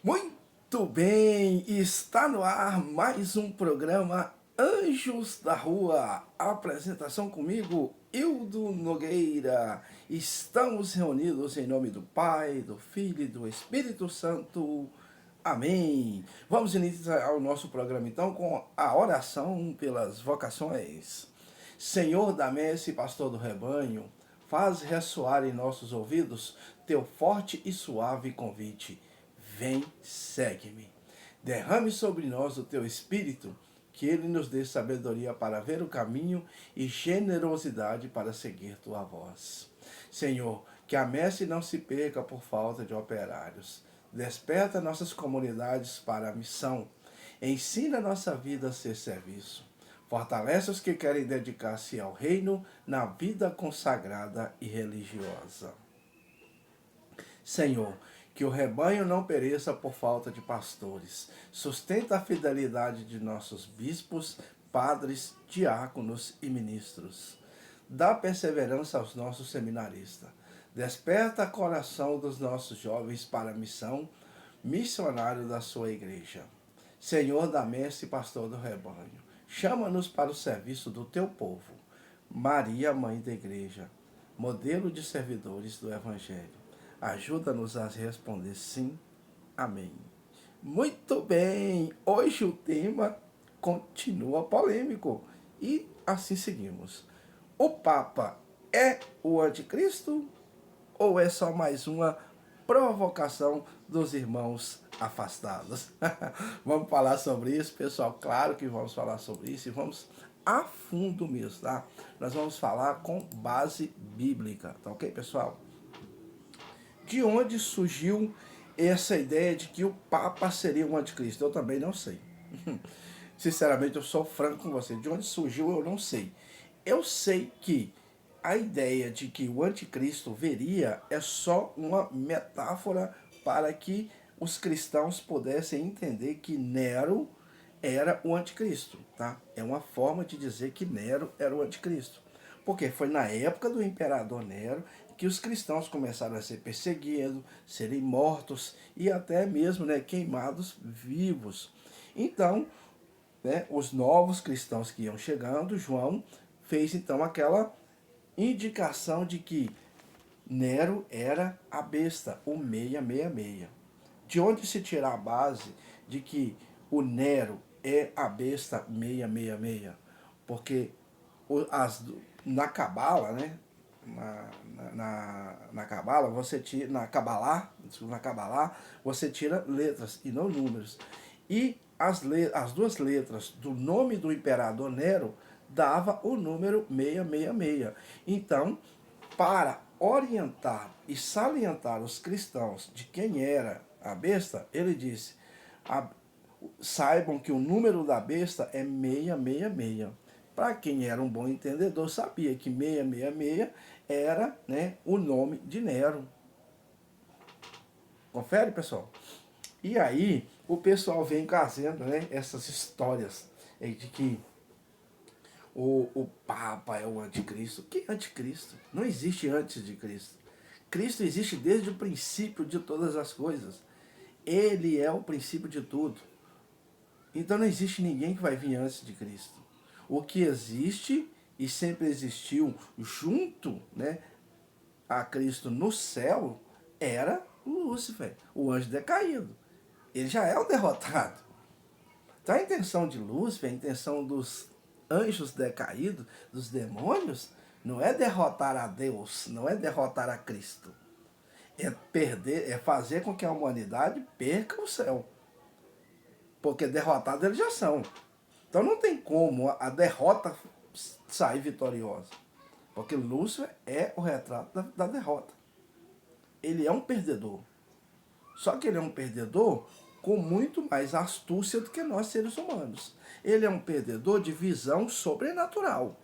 Muito bem, está no ar mais um programa Anjos da Rua. Apresentação comigo, Hildo Nogueira. Estamos reunidos em nome do Pai, do Filho e do Espírito Santo. Amém. Vamos iniciar o nosso programa então com a oração pelas vocações. Senhor da messe, pastor do rebanho, faz ressoar em nossos ouvidos teu forte e suave convite. Vem, segue-me. Derrame sobre nós o teu espírito, que ele nos dê sabedoria para ver o caminho e generosidade para seguir tua voz. Senhor, que a messe não se perca por falta de operários. Desperta nossas comunidades para a missão. Ensina nossa vida a ser serviço. Fortalece os que querem dedicar-se ao reino na vida consagrada e religiosa. Senhor, que o rebanho não pereça por falta de pastores. Sustenta a fidelidade de nossos bispos, padres, diáconos e ministros. Dá perseverança aos nossos seminaristas. Desperta o coração dos nossos jovens para a missão, missionário da sua igreja. Senhor da messe e pastor do rebanho, chama-nos para o serviço do teu povo. Maria, mãe da igreja, modelo de servidores do evangelho, ajuda-nos a responder sim, amém. Muito bem, hoje o tema continua polêmico e assim seguimos. O Papa é o anticristo ou é só mais uma provocação dos irmãos afastados? Vamos falar sobre isso, pessoal? Claro que vamos falar sobre isso e vamos a fundo mesmo, tá? Nós vamos falar com base bíblica, tá ok, pessoal? De onde surgiu essa ideia de que o Papa seria o anticristo? Eu também não sei. Sinceramente, eu sou franco com você. De onde surgiu, eu não sei. Eu sei que a ideia de que o anticristo viria é só uma metáfora para que os cristãos pudessem entender que Nero era o anticristo, tá? É uma forma de dizer que Nero era o anticristo. Porque foi na época do imperador Nero que os cristãos começaram a ser perseguidos, serem mortos e até mesmo, né, queimados vivos. Então, né, os novos cristãos que iam chegando, João fez então aquela indicação de que Nero era a besta, o 666. De onde se tira a base de que o Nero é a besta 666? Porque na Cabala, né? Na Cabala, você tira. Na Cabalá, você tira letras e não números. E as duas letras do nome do imperador Nero dava o número 666. Então, para orientar e salientar os cristãos de quem era a besta, ele disse: saibam que o número da besta é 666. Para quem era um bom entendedor, sabia que 666 era, né, o nome de Nero. Confere, pessoal? E aí, o pessoal vem trazendo, né, essas histórias de que o Papa é o anticristo. Que anticristo? Não existe antes de Cristo. Cristo existe desde o princípio de todas as coisas. Ele é o princípio de tudo. Então não existe ninguém que vai vir antes de Cristo. O que existe e sempre existiu junto, né, a Cristo no céu era Lúcifer, o anjo decaído. Ele já é o derrotado. Então a intenção de Lúcifer, a intenção dos anjos decaídos, dos demônios, não é derrotar a Deus, não é derrotar a Cristo. É perder, é fazer com que a humanidade perca o céu. Porque derrotados eles já são. Então não tem como a derrota sair vitoriosa. Porque Lúcifer é o retrato da derrota. Ele é um perdedor. Só que ele é um perdedor com muito mais astúcia do que nós seres humanos. Ele é um perdedor de visão sobrenatural.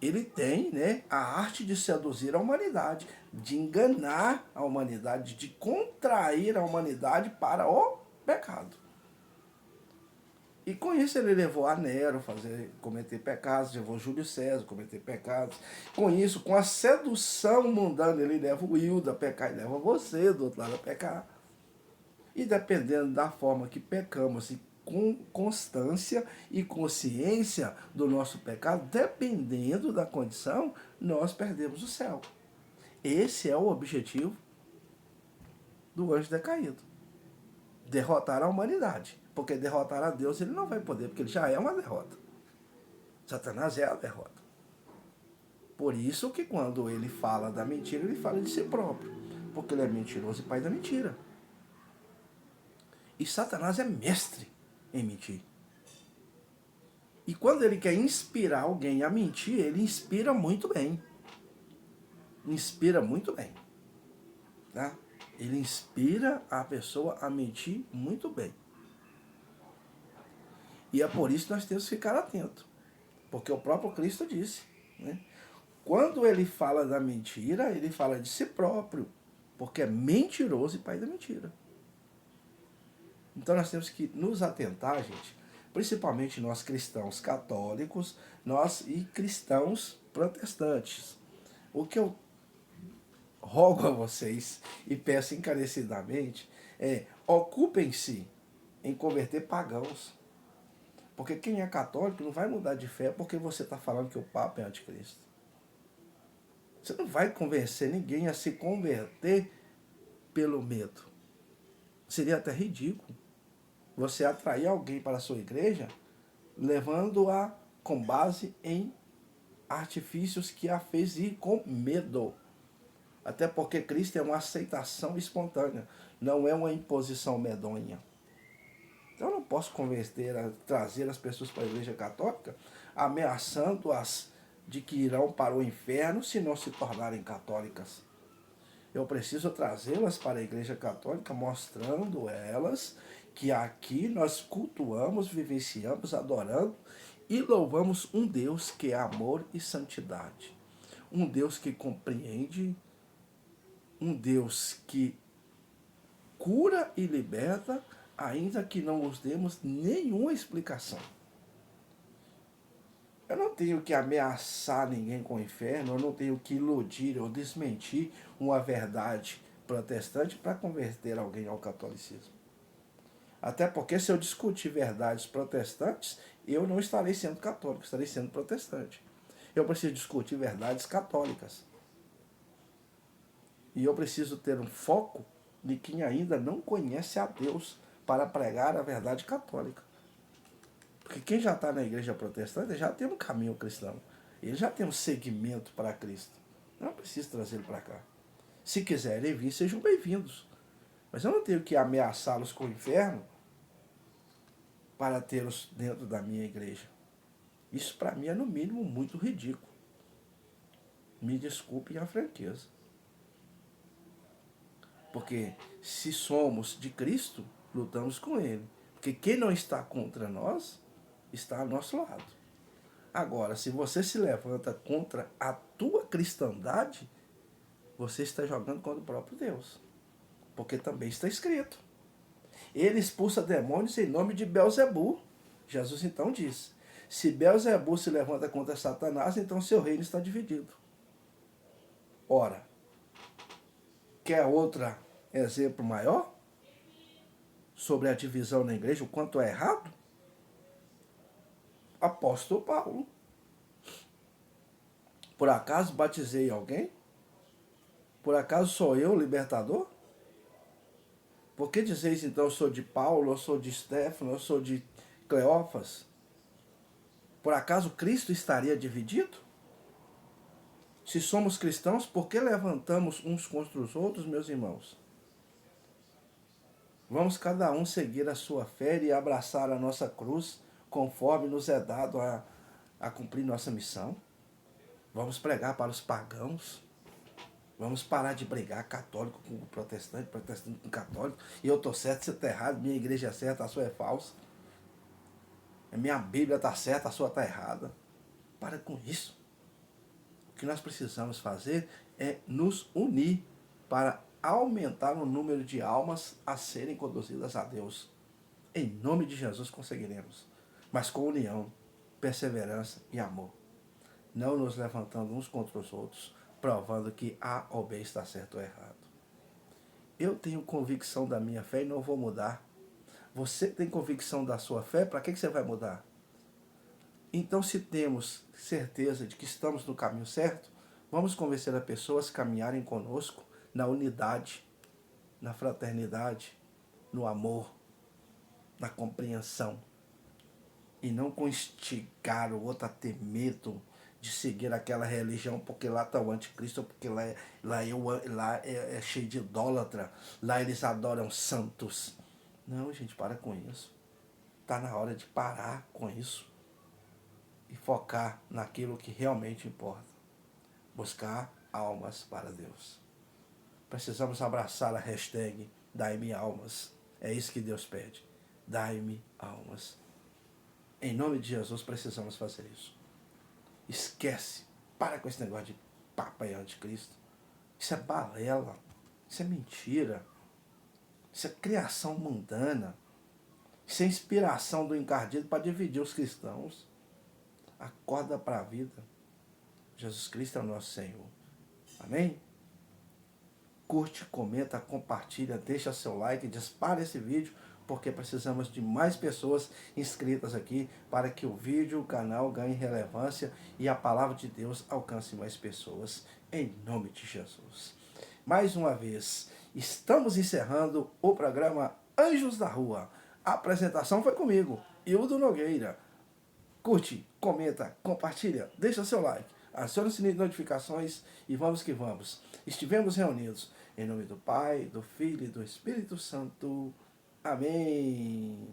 Ele tem, né, a arte de seduzir a humanidade, de enganar a humanidade, de contrair a humanidade para o pecado. E com isso ele levou a Nero a cometer pecados, levou Júlio César a cometer pecados. Com isso, com a sedução mundana, ele leva o Hildo a pecar e leva você do outro lado a pecar. E dependendo da forma que pecamos e com constância e consciência do nosso pecado, dependendo da condição, nós perdemos o céu. Esse é o objetivo do anjo decaído. Derrotar a humanidade. Porque derrotar a Deus ele não vai poder, porque ele já é uma derrota. Satanás é a derrota. Por isso que quando ele fala da mentira, ele fala de si próprio. Porque ele é mentiroso e pai da mentira. E Satanás é mestre em mentir. E quando ele quer inspirar alguém a mentir, ele inspira muito bem. Inspira muito bem. Tá? Ele inspira a pessoa a mentir muito bem. E é por isso que nós temos que ficar atentos. Porque o próprio Cristo disse, né? Quando ele fala da mentira, ele fala de si próprio. Porque é mentiroso e pai da mentira. Então nós temos que nos atentar, gente, principalmente nós cristãos católicos, nós e cristãos protestantes. O que eu rogo a vocês e peço encarecidamente é ocupem-se em converter pagãos. Porque quem é católico não vai mudar de fé porque você está falando que o Papa é anticristo. Você não vai convencer ninguém a se converter pelo medo. Seria até ridículo você atrair alguém para a sua igreja levando-a com base em artifícios que a fez ir com medo. Até porque Cristo é uma aceitação espontânea, não é uma imposição medonha. Então eu não posso convencer, trazer as pessoas para a igreja católica, ameaçando-as de que irão para o inferno se não se tornarem católicas. Eu preciso trazê-las para a igreja católica, mostrando elas que aqui nós cultuamos, vivenciamos, adorando e louvamos um Deus que é amor e santidade. Um Deus que compreende, um Deus que cura e liberta, ainda que não nos demos nenhuma explicação. Eu não tenho que ameaçar ninguém com o inferno, eu não tenho que iludir ou desmentir uma verdade protestante para converter alguém ao catolicismo. Até porque se eu discutir verdades protestantes, eu não estarei sendo católico, estarei sendo protestante. Eu preciso discutir verdades católicas. E eu preciso ter um foco de quem ainda não conhece a Deus para pregar a verdade católica. Porque quem já está na igreja protestante já tem um caminho cristão. Ele já tem um segmento para Cristo. Não preciso trazê-lo para cá. Se quiserem vir, sejam bem-vindos. Mas eu não tenho que ameaçá-los com o inferno para tê-los dentro da minha igreja. Isso para mim é no mínimo muito ridículo. Me desculpem a franqueza. Porque se somos de Cristo, lutamos com Ele. Porque quem não está contra nós, está ao nosso lado. Agora, se você se levanta contra a tua cristandade, você está jogando contra o próprio Deus. Porque também está escrito. Ele expulsa demônios em nome de Belzebu. Jesus então diz, se Belzebu se levanta contra Satanás, então seu reino está dividido. Ora, quer outro exemplo maior sobre a divisão na igreja, o quanto é errado? Apóstolo Paulo. Por acaso batizei alguém? Por acaso sou eu o libertador? Por que dizeis então eu sou de Paulo, eu sou de Estéfano, eu sou de Cleófas? Por acaso Cristo estaria dividido? Se somos cristãos, por que levantamos uns contra os outros, meus irmãos? Vamos cada um seguir a sua fé e abraçar a nossa cruz, conforme nos é dado a cumprir nossa missão. Vamos pregar para os pagãos. Vamos parar de brigar católico com protestante, protestante com católico. E eu estou certo, você está errado, minha igreja é certa, a sua é falsa. A minha Bíblia está certa, a sua está errada. Para com isso. O que nós precisamos fazer é nos unir para aumentar o número de almas a serem conduzidas a Deus. Em nome de Jesus conseguiremos. Mas com união, perseverança e amor. Não nos levantando uns contra os outros, provando que A ou B está certo ou errado. Eu tenho convicção da minha fé e não vou mudar. Você tem convicção da sua fé, para que você vai mudar? Então, se temos certeza de que estamos no caminho certo, vamos convencer as pessoas a caminharem conosco na unidade, na fraternidade, no amor, na compreensão. E não com instigar o outro a ter medo de seguir aquela religião, porque lá está o anticristo, porque lá é cheio de idólatra, lá eles adoram santos. Não, gente, para com isso. Está na hora de parar com isso e focar naquilo que realmente importa. Buscar almas para Deus. Precisamos abraçar a hashtag Dai-me almas. É isso que Deus pede. Dai-me almas. Em nome de Jesus precisamos fazer isso. Esquece. Para com esse negócio de papa e anticristo. Isso é balela. Isso é mentira. Isso é criação mundana. Isso é inspiração do encardido para dividir os cristãos. Acorda para a vida. Jesus Cristo é o nosso Senhor. Amém? Curte, comenta, compartilha, deixa seu like, dispara esse vídeo, porque precisamos de mais pessoas inscritas aqui para que o vídeo, o canal ganhe relevância e a palavra de Deus alcance mais pessoas, em nome de Jesus. Mais uma vez, estamos encerrando o programa Anjos da Rua. A apresentação foi comigo, Hildo Nogueira. Curte, comenta, compartilha, deixa seu like, acione o sininho de notificações e vamos que vamos. Estivemos reunidos em nome do Pai, do Filho e do Espírito Santo. Amém.